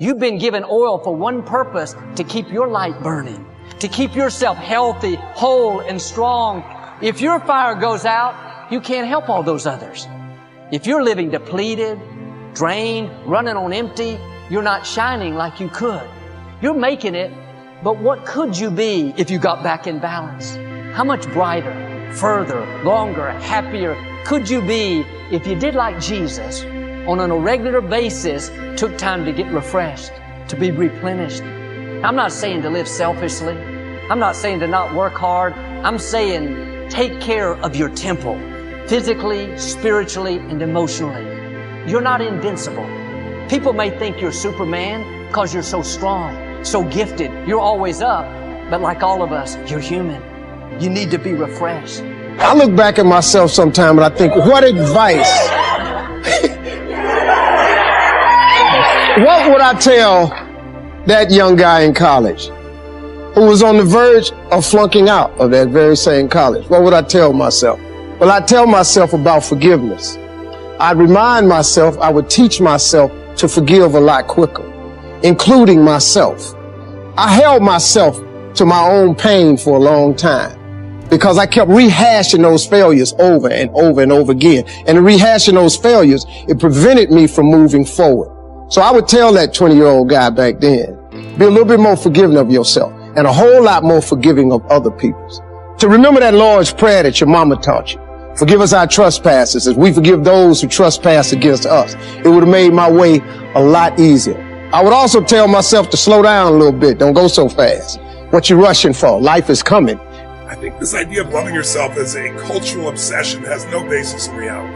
You've been given oil for one purpose, to keep your light burning, to keep yourself healthy, whole, and strong. If your fire goes out, you can't help all those others. If you're living depleted, drained, running on empty, you're not shining like you could. You're making it, but what could you be if you got back in balance? How much brighter, further, longer, happier could you be if you did like Jesus, on a regular basis, took time to get refreshed, to be replenished? I'm not saying to live selfishly. I'm not saying to not work hard. I'm saying take care of your temple, physically, spiritually, and emotionally. You're not invincible. People may think you're Superman because you're so strong, so gifted. You're always up, but like all of us, you're human. You need to be refreshed. I look back at myself sometime and I think, what advice? What would I tell that young guy in college who was on the verge of flunking out of that very same college? What would I tell myself? Well, I'd tell myself about forgiveness. I'd remind myself, I would teach myself to forgive a lot quicker, including myself. I held myself to my own pain for a long time because I kept rehashing those failures over and over and over again. And in rehashing those failures, it prevented me from moving forward. So I would tell that 20-year-old guy back then, be a little bit more forgiving of yourself and a whole lot more forgiving of other people's. To remember that Lord's Prayer that your mama taught you. Forgive us our trespasses as we forgive those who trespass against us. It would have made my way a lot easier. I would also tell myself to slow down a little bit. Don't go so fast. What you rushing for? Life is coming. I think this idea of loving yourself as a cultural obsession has no basis in reality.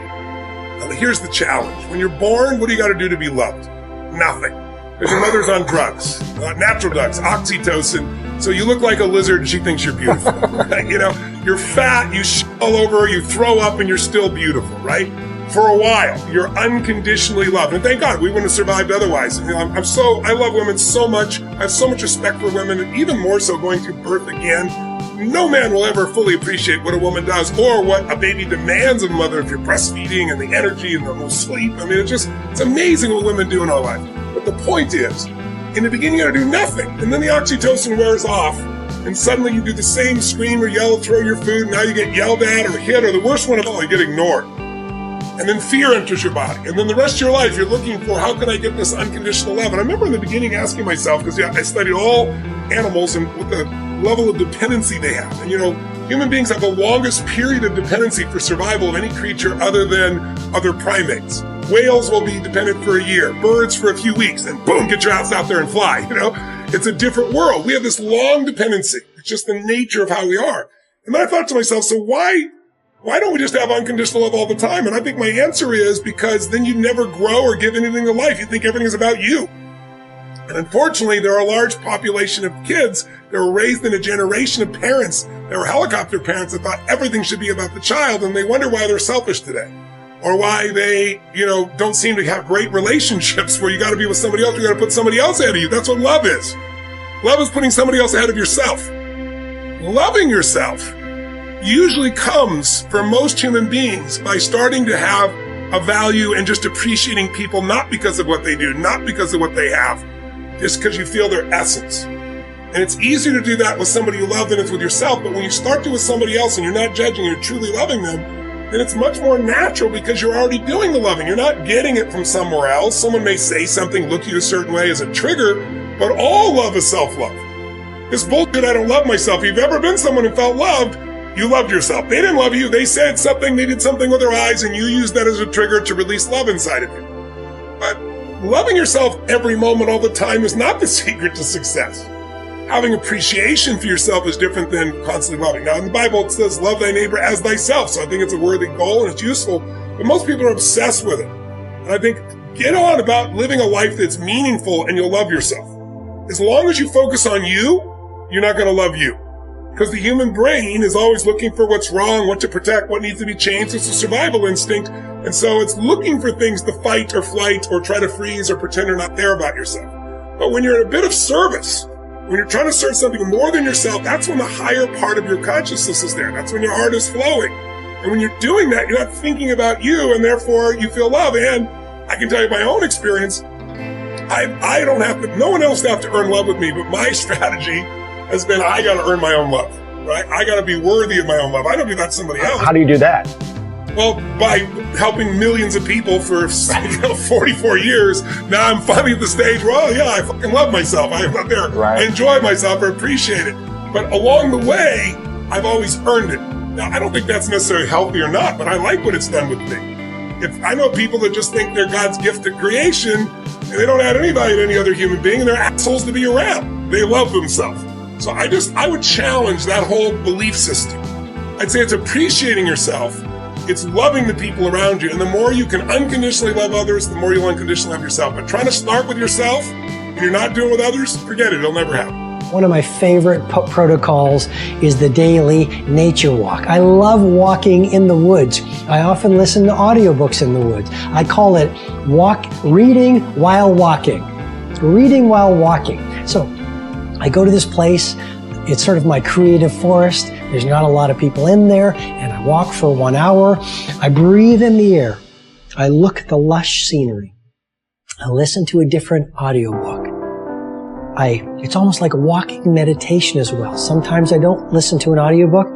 Now, here's the challenge. When you're born, what do you got to do to be loved? Nothing. Because your mother's on drugs, natural drugs, oxytocin. So you look like a lizard and she thinks you're beautiful. Right? You know, you're fat, you shit all over, you throw up, and you're still beautiful, right? For a while, you're unconditionally loved. And thank God, we wouldn't have survived otherwise. You know, I love women so much. I have so much respect for women, and even more so going through birth again. No man will ever fully appreciate what a woman does or what a baby demands of a mother if you're breastfeeding and the energy and the whole sleep. I mean, it's amazing what women do in our life. But the point is, in the beginning, you gotta do nothing. And then the oxytocin wears off. And suddenly you do the same, scream or yell, throw your food. And now you get yelled at or hit, or the worst one of all, you get ignored. And then fear enters your body. And then the rest of your life, you're looking for, how can I get this unconditional love? And I remember in the beginning asking myself, because I studied all animals and what the level of dependency they have. And you know, human beings have the longest period of dependency for survival of any creature other than other primates. Whales will be dependent for a year, birds for a few weeks, and boom, get your ass out there and fly. You know, it's a different world. We have this long dependency. It's just the nature of how we are. And then I thought to myself, so why don't we just have unconditional love all the time? And I think my answer is because then you never grow or give anything to life. You think everything is about you. And unfortunately, there are a large population of kids that were raised in a generation of parents that were helicopter parents that thought everything should be about the child, and they wonder why they're selfish today. Or why they, don't seem to have great relationships where you got to be with somebody else, you got to put somebody else ahead of you. That's what love is. Love is putting somebody else ahead of yourself. Loving yourself usually comes for most human beings by starting to have a value and just appreciating people, not because of what they do, not because of what they have, just because you feel their essence. And it's easier to do that with somebody you love than it's with yourself. But when you start to with somebody else and you're not judging, you're truly loving them, then it's much more natural because you're already doing the loving. You're not getting it from somewhere else. Someone may say something, look at you a certain way as a trigger, but all love is self-love. This bullshit, I don't love myself. If you've ever been someone who felt loved, you loved yourself. They didn't love you. They said something, they did something with their eyes, and you used that as a trigger to release love inside of you. But loving yourself every moment, all the time, is not the secret to success. Having appreciation for yourself is different than constantly loving. Now, in the Bible, it says, love thy neighbor as thyself. So I think it's a worthy goal and it's useful, but most people are obsessed with it. And I think get on about living a life that's meaningful and you'll love yourself. As long as you focus on you, you're not going to love you. Because the human brain is always looking for what's wrong, what to protect, what needs to be changed. It's a survival instinct. And so it's looking for things to fight or flight or try to freeze or pretend you're not there about yourself. But when you're in a bit of service, when you're trying to serve something more than yourself, that's when the higher part of your consciousness is there. That's when your heart is flowing. And when you're doing that, you're not thinking about you, and therefore you feel love. And I can tell you my own experience, I don't have to, no one else have to earn love with me, but my strategy has been I got to earn my own love, right? I got to be worthy of my own love. I don't do that to somebody else. How do you do that? Well, by helping millions of people for 44 years, now I'm finally at the stage where, oh yeah, I fucking love myself. I'm up there. Right. I enjoy myself. I appreciate it. But along the way, I've always earned it. Now, I don't think that's necessarily healthy or not, but I like what it's done with me. If I know people that just think they're God's gift to creation and they don't add any value to any other human being and they're assholes to be around. They love themselves. So I would challenge that whole belief system. I'd say it's appreciating yourself. It's loving the people around you. And the more you can unconditionally love others, the more you'll unconditionally love yourself. But trying to start with yourself and you're not doing it with others, forget it. It'll never happen. One of my favorite protocols is the daily nature walk. I love walking in the woods. I often listen to audiobooks in the woods. I call it reading while walking. Reading while walking. So I go to this place. It's sort of my creative forest. There's not a lot of people in there, and I walk for 1 hour. I breathe in the air. I look at the lush scenery. I listen to a different audiobook. It's almost like a walking meditation as well. Sometimes I don't listen to an audiobook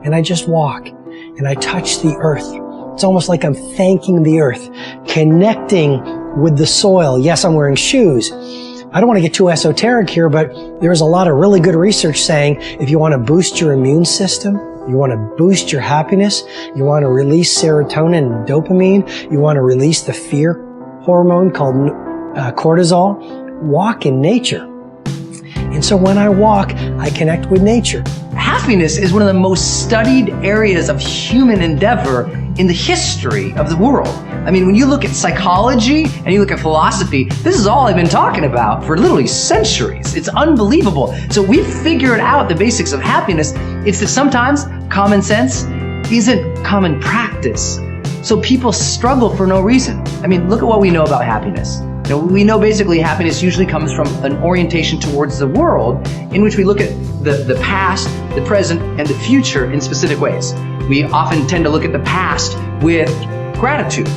and I just walk and I touch the earth. It's almost like I'm thanking the earth, connecting with the soil. Yes, I'm wearing shoes. I don't want to get too esoteric here, but there's a lot of really good research saying if you want to boost your immune system, you want to boost your happiness, you want to release serotonin and dopamine, you want to release the fear hormone called cortisol, walk in nature. And so when I walk, I connect with nature. Happiness is one of the most studied areas of human endeavor in the history of the world. I mean, when you look at psychology and you look at philosophy, this is all I've been talking about for literally centuries. It's unbelievable. So we've figured out the basics of happiness. It's that sometimes common sense isn't common practice. So people struggle for no reason. I mean, look at what we know about happiness. We know basically happiness usually comes from an orientation towards the world in which we look at the past, the present, and the future in specific ways. We often tend to look at the past with gratitude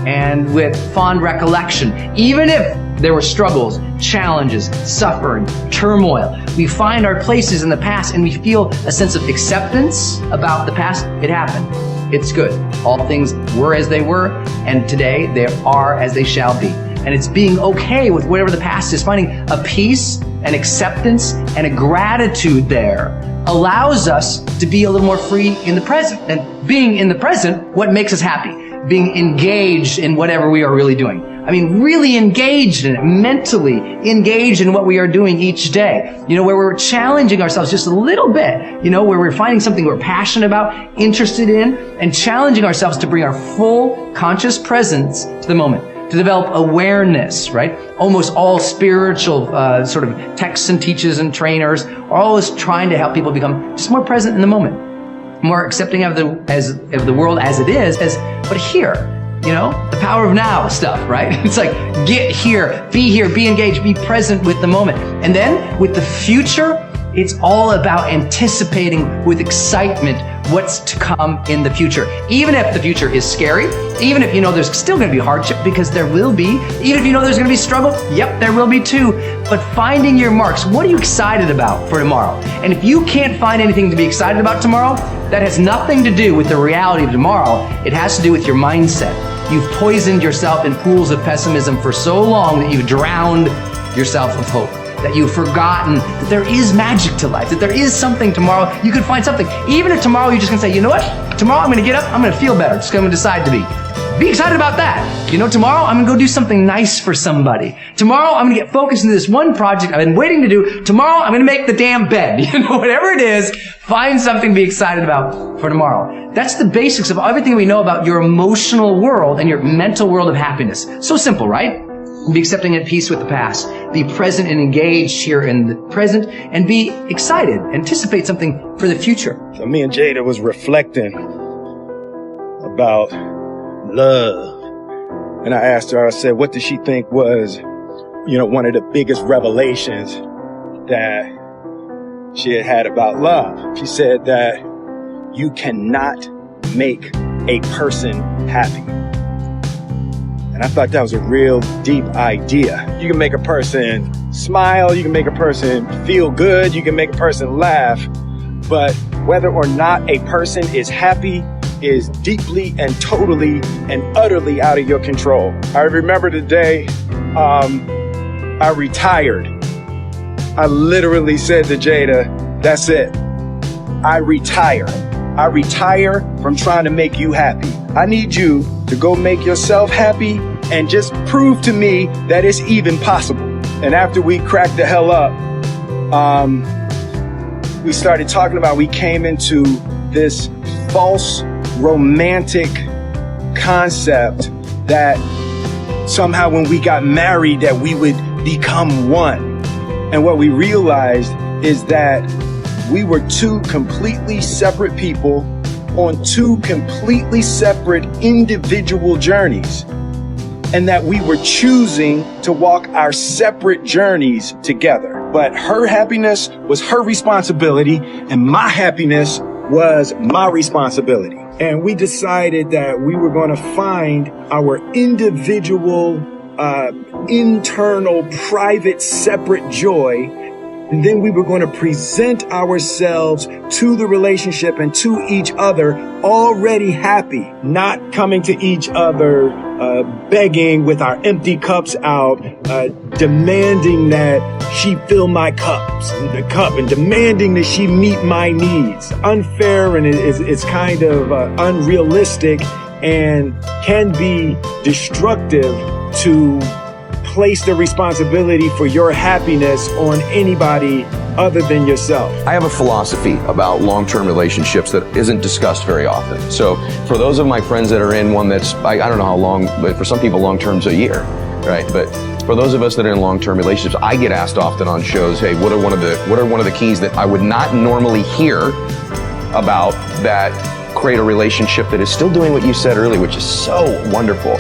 and with fond recollection. Even if there were struggles, challenges, suffering, turmoil, we find our places in the past and we feel a sense of acceptance about the past. It happened. It's good. All things were as they were, and today they are as they shall be. And it's being okay with whatever the past is, finding a peace, an acceptance, and a gratitude there allows us to be a little more free in the present. And being in the present, what makes us happy? Being engaged in whatever we are really doing. I mean, really engaged in it, mentally engaged in what we are doing each day. Where we're challenging ourselves just a little bit, where we're finding something we're passionate about, interested in, and challenging ourselves to bring our full conscious presence to the moment. To develop awareness, right? Almost all spiritual sort of texts and teachers and trainers are always trying to help people become just more present in the moment, more accepting of the world as it is, but here, the power of now stuff, right? It's like get here, be engaged, be present with the moment. And then with the future, it's all about anticipating with excitement what's to come in the future. Even if the future is scary, even if there's still going to be hardship, because there will be, even if there's going to be struggle, yep, there will be too. But finding your marks, what are you excited about for tomorrow? And if you can't find anything to be excited about tomorrow, that has nothing to do with the reality of tomorrow. It has to do with your mindset. You've poisoned yourself in pools of pessimism for so long that you've drowned yourself of hope. That you've forgotten that there is magic to life, that there is something tomorrow. You could find something. Even if tomorrow you're just going to say, you know what? Tomorrow I'm going to get up, I'm going to feel better. Just going to decide to be. Be excited about that. Tomorrow I'm going to go do something nice for somebody. Tomorrow I'm going to get focused into this one project I've been waiting to do. Tomorrow I'm going to make the damn bed. Whatever it is, find something to be excited about for tomorrow. That's the basics of everything we know about your emotional world and your mental world of happiness. So simple, right? Be accepting at peace with the past. Be present and engaged here in the present, and be excited. Anticipate something for the future. So me and Jada was reflecting about love. And I asked her, I said, what did she think was, one of the biggest revelations that she had about love? She said that you cannot make a person happy. And I thought that was a real deep idea. You can make a person smile. You can make a person feel good. You can make a person laugh. But whether or not a person is happy is deeply and totally and utterly out of your control. I remember the day I retired. I literally said to Jada, that's it. I retire. I retire from trying to make you happy. I need you to go make yourself happy and just prove to me that it's even possible. And after we cracked the hell up, we started talking about, we came into this false romantic concept that somehow when we got married that we would become one. And what we realized is that we were two completely separate people on two completely separate individual journeys, and that we were choosing to walk our separate journeys together. But her happiness was her responsibility, and my happiness was my responsibility. And we decided that we were going to find our individual, internal, private, separate joy. And then we were going to present ourselves to the relationship and to each other already happy, not coming to each other begging with our empty cups out, demanding that she fill my cup and demanding that she meet my needs. Unfair, and it's kind of unrealistic and can be destructive to place the responsibility for your happiness on anybody other than yourself. I have a philosophy about long-term relationships that isn't discussed very often. So for those of my friends that are in one that's, I don't know how long, but for some people long-term's a year, right? But for those of us that are in long-term relationships, I get asked often on shows, hey, what are one of the keys that I would not normally hear about that create a relationship that is still doing what you said earlier, which is so wonderful,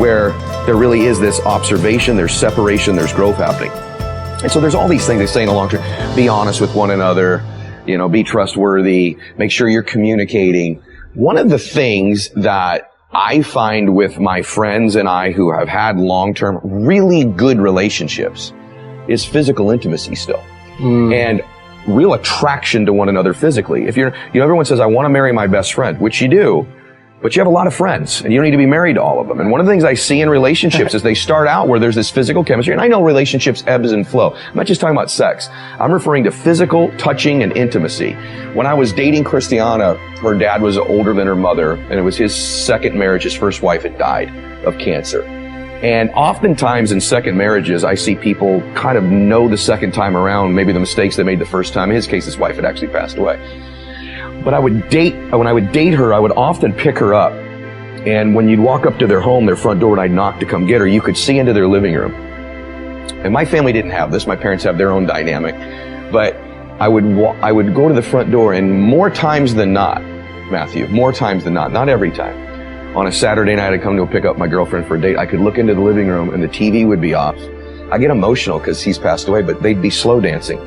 where there really is this observation, there's separation, there's growth happening. And so there's all these things they say in the long term. Be honest with one another, be trustworthy, make sure you're communicating. One of the things that I find with my friends and I who have had long-term, really good relationships is physical intimacy still. And real attraction to one another physically. If everyone says, I want to marry my best friend, which you do, but you have a lot of friends, and you don't need to be married to all of them. And one of the things I see in relationships is they start out where there's this physical chemistry, and I know relationships ebbs and flow. I'm not just talking about sex. I'm referring to physical touching and intimacy. When I was dating Christiana, her dad was older than her mother, and it was his second marriage. His first wife had died of cancer. And oftentimes in second marriages, I see people kind of know the second time around, maybe the mistakes they made the first time. In his case, his wife had actually passed away. But when I would date her, I would often pick her up. And when you'd walk up to their home, their front door, and I'd knock to come get her, you could see into their living room. And my family didn't have this. My parents have their own dynamic. But I would go to the front door, and more times than not, Matthew, more times than not every time, on a Saturday night I'd come to pick up my girlfriend for a date, I could look into the living room and the TV would be off. I get emotional because he's passed away, but they'd be slow dancing.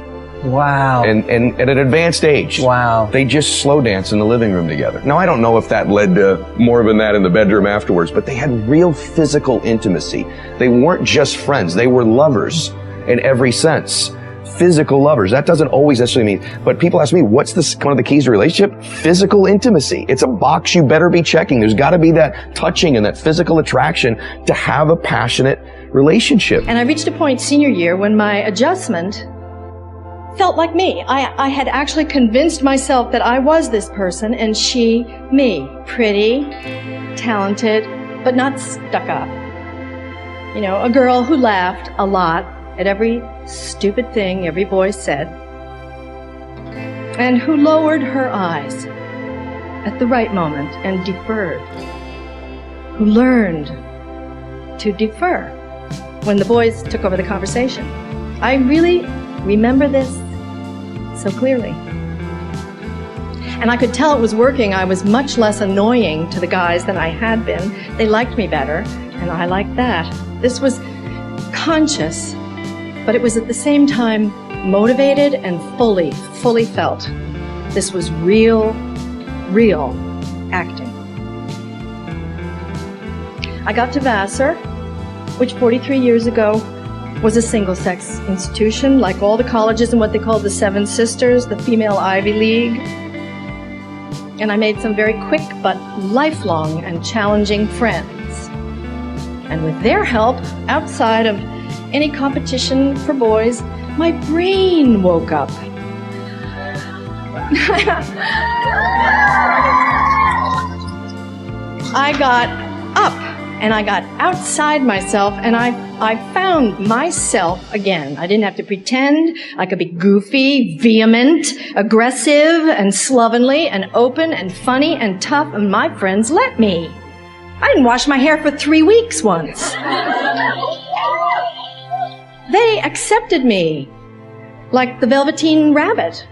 Wow. And at an advanced age. Wow. They just slow dance in the living room together. Now, I don't know if that led to more than that in the bedroom afterwards, but they had real physical intimacy. They weren't just friends. They were lovers in every sense. Physical lovers. That doesn't always necessarily mean, but people ask me, what's one of the keys to a relationship? Physical intimacy. It's a box you better be checking. There's got to be that touching and that physical attraction to have a passionate relationship. And I reached a point senior year when my adjustment felt like me. I had actually convinced myself that I was this person and she, me. Pretty, talented, but not stuck up. A girl who laughed a lot at every stupid thing every boy said, and who lowered her eyes at the right moment and deferred, who learned to defer when the boys took over the conversation. I really remember this so clearly. And I could tell it was working. I was much less annoying to the guys than I had been. They liked me better, and I liked that. This was conscious, but it was at the same time motivated and fully felt. This was real acting. I got to Vassar, which 43 years ago was a single-sex institution, like all the colleges in what they call the Seven Sisters, the female Ivy League. And I made some very quick but lifelong and challenging friends. And with their help, outside of any competition for boys, my brain woke up. I got up and I got outside myself and I found myself again. I didn't have to pretend. I could be goofy, vehement, aggressive, and slovenly, and open, and funny, and tough, and my friends let me. I didn't wash my hair for 3 weeks once. They accepted me like the Velveteen Rabbit.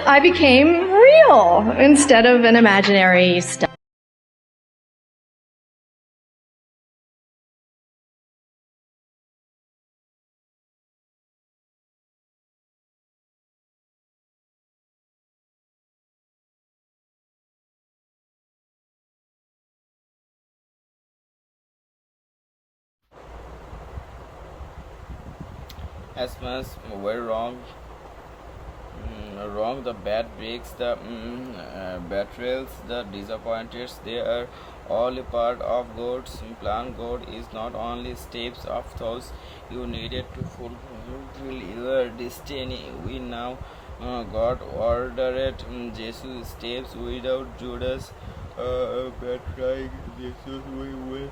I became real instead of an imaginary stuff. As much very wrong. Wrong, the bad breaks, the betrayals, the disappointments, they are all a part of God's plan. God is not only steps of those you needed to fulfill your destiny. We now God ordered Jesus' steps without Judas betraying Jesus. We will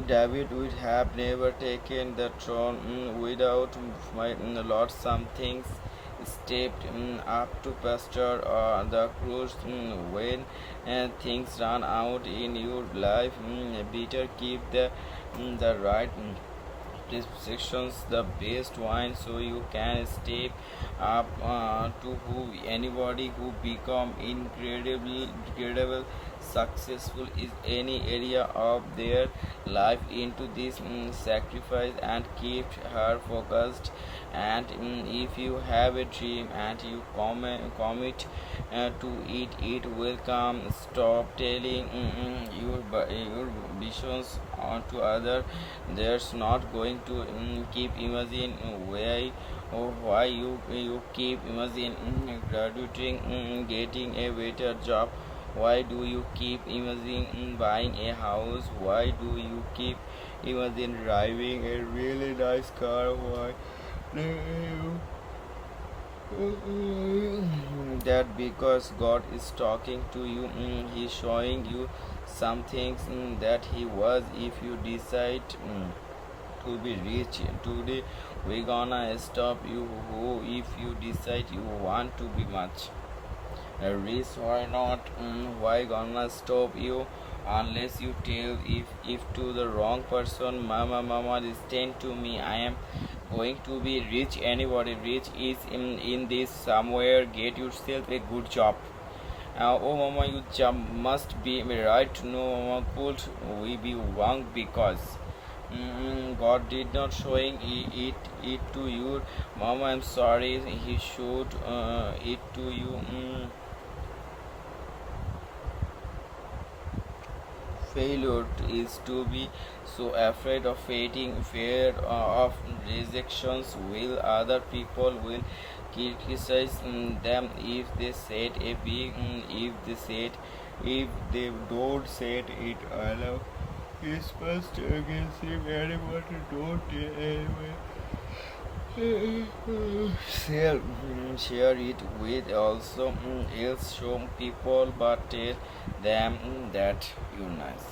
David would have never taken the throne without my Lord. Some things stepped up to pastor the cross when things run out in your life. Better keep the right prescriptions, the best wine, so you can step up to anybody who become incredible successful is any area of their life into this sacrifice and keep her focused. And if you have a dream and you commit to it, it will come. Stop telling your visions to others. There's not going to keep imagine why you keep imagine graduating, getting a better job. Why do you keep imagining buying a house? Why do you keep imagining driving a really nice car? Why do you that? Because God is talking to you. He's showing you some things that He was. If you decide to be rich today, we gonna stop you. If you decide you want to be much rich, why not? Why gonna stop you? Unless you tell if to the wrong person, mama listen to me, I am going to be rich. Anybody rich is in this somewhere. Get yourself a good job. Oh mama, you job must be right. No mama, could we be wrong? Because God did not showing it to you. Mama, I'm sorry, He showed it to you. Failure is to be so afraid of failing, fear of rejections. Will other people will criticize them if they said a big if they don't say it aloud? It's first against him. Anybody don't anyway. Share it with also else. Show people, but tell them that you're nice.